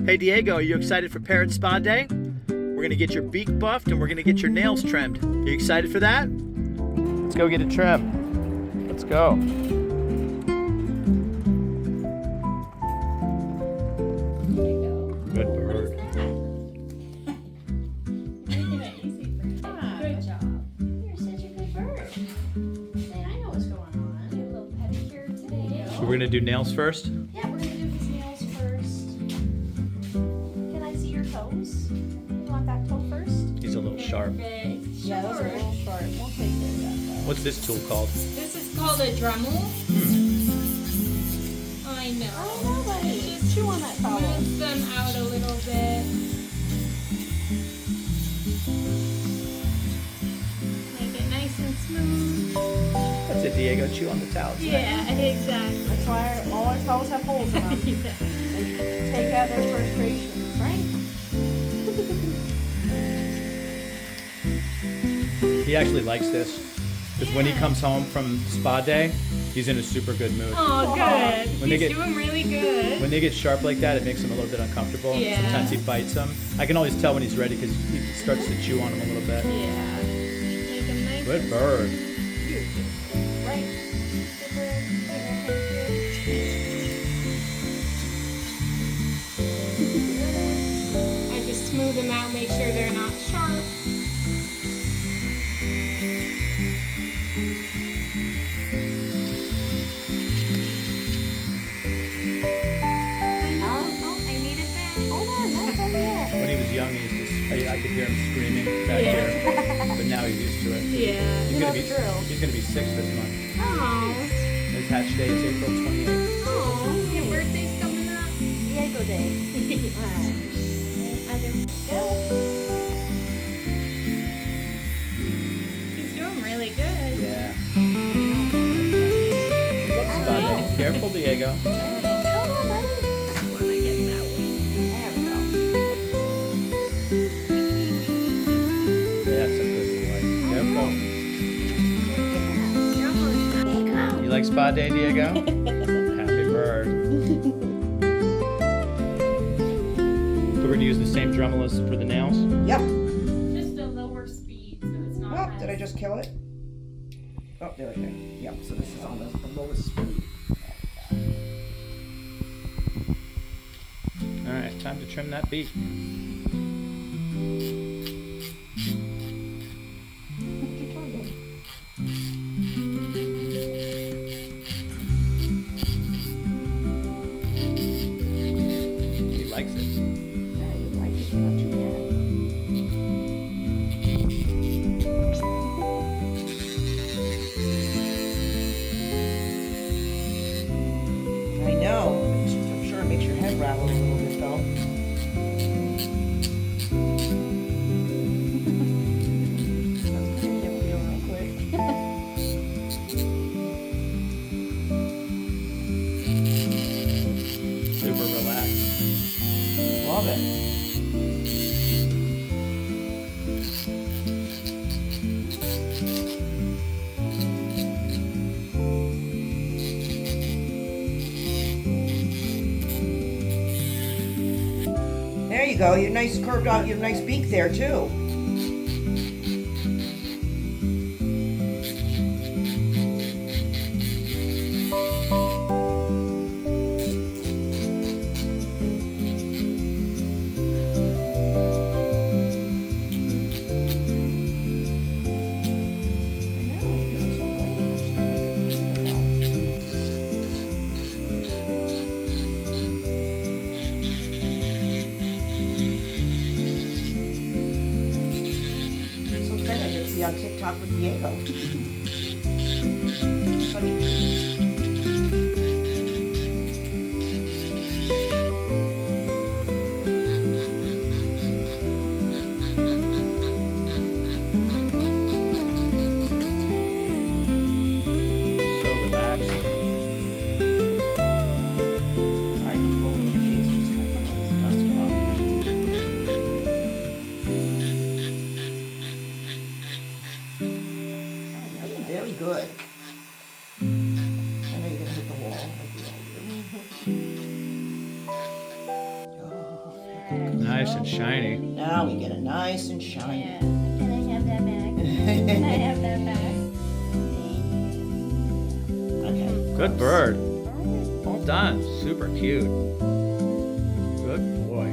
Hey Diego, are you excited for Parrot Spa Day? We're gonna get your beak buffed and we're gonna get your nails trimmed. Are you excited for that? Let's go get a trim. Let's go. Good bird. Good job. You're such a good bird. Say, I know what's going on. Do a little pedicure today. So we're gonna do nails first? Yeah, we're gonna do his nails first. Can I see your toes? You want that toe first? He's a little sharp. Yeah, those are a little short. We'll take care of that though. What's this tool called? This is called a Dremel. I know. Oh, nobody. Just chew on that towel. Smooth them out a little bit. Make it nice and smooth. That's it, Diego. Chew on the towels. Yeah, exactly. That's why all our towels have holes in them. Yeah. They take out their frustrations, right? He actually likes this because when he comes home from spa day, he's in a super good mood. Oh, good. When they He's get- doing really good. When they get sharp like that, it makes him a little bit uncomfortable. Yeah. Sometimes he bites them. I can always tell when he's ready because he starts to chew on them a little bit. Yeah. Make them nice. Good bird. Right. I just smooth them out, make sure they're not sharp. Oh, I need it back. Hold on, that's over there. When he was young, I could hear him screaming back Yeah. here, but now he's used to it. Yeah. He's You gonna know be the drill. he's gonna be 6 this month. Oh. His hatch day is April 28th. Oh, your birthday's coming up. Diego Day. Alright. He's doing really good. Yeah. Spa day. Careful, Diego. Come on, buddy. When I get that way. There we go. That's a good boy. Careful. You're almost done. You like spa day, Diego? Happy bird. So we're gonna use the same Dremel as for the nails. Yep. Just a lower speed, so it's not. Oh, did I just kill it? Oh, there we go. Yep, so this is on the lowest speed. All right, time to trim that beak. He likes it. Yeah, you like it, not too bad. I know. I'm sure it makes your head rattle a little bit though. Let's clean it real quick. Super relaxed. Love it. There you go. You're nice curved out. You have a nice beak there too. So kind of just be on TikTok with Diego. Funny. So relaxed. I can roll in your face just like that. That's fun. Very good. Nice and shiny. Now we get a nice and shiny. Yeah. Can I have that back? Can I have that back? Okay. Good bird. Well done. Super cute. Good boy.